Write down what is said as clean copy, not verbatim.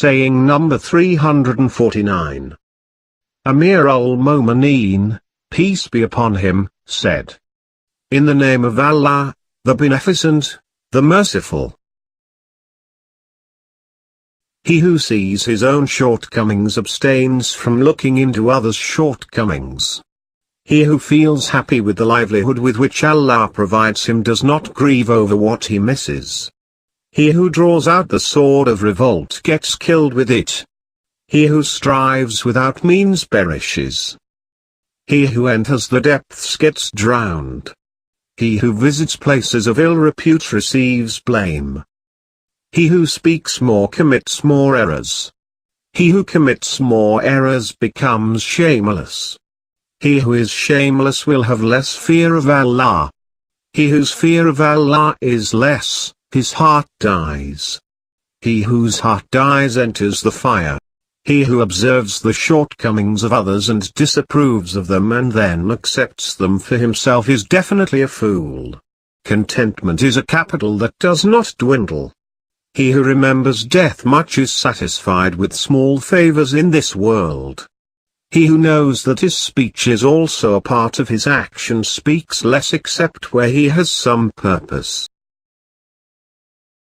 Saying number 349. Amir al-Momineen, peace be upon him, said, in the name of Allah, the Beneficent, the Merciful. He who sees his own shortcomings abstains from looking into others' shortcomings. He who feels happy with the livelihood with which Allah provides him does not grieve over what he misses. He who draws out the sword of revolt gets killed with it. He who strives without means perishes. He who enters the depths gets drowned. He who visits places of ill repute receives blame. He who speaks more commits more errors. He who commits more errors becomes shameless. He who is shameless will have less fear of Allah. He whose fear of Allah is less, his heart dies. He whose heart dies enters the fire. He who observes the shortcomings of others and disapproves of them and then accepts them for himself is definitely a fool. Contentment is a capital that does not dwindle. He who remembers death much is satisfied with small favors in this world. He who knows that his speech is also a part of his action speaks less except where he has some purpose.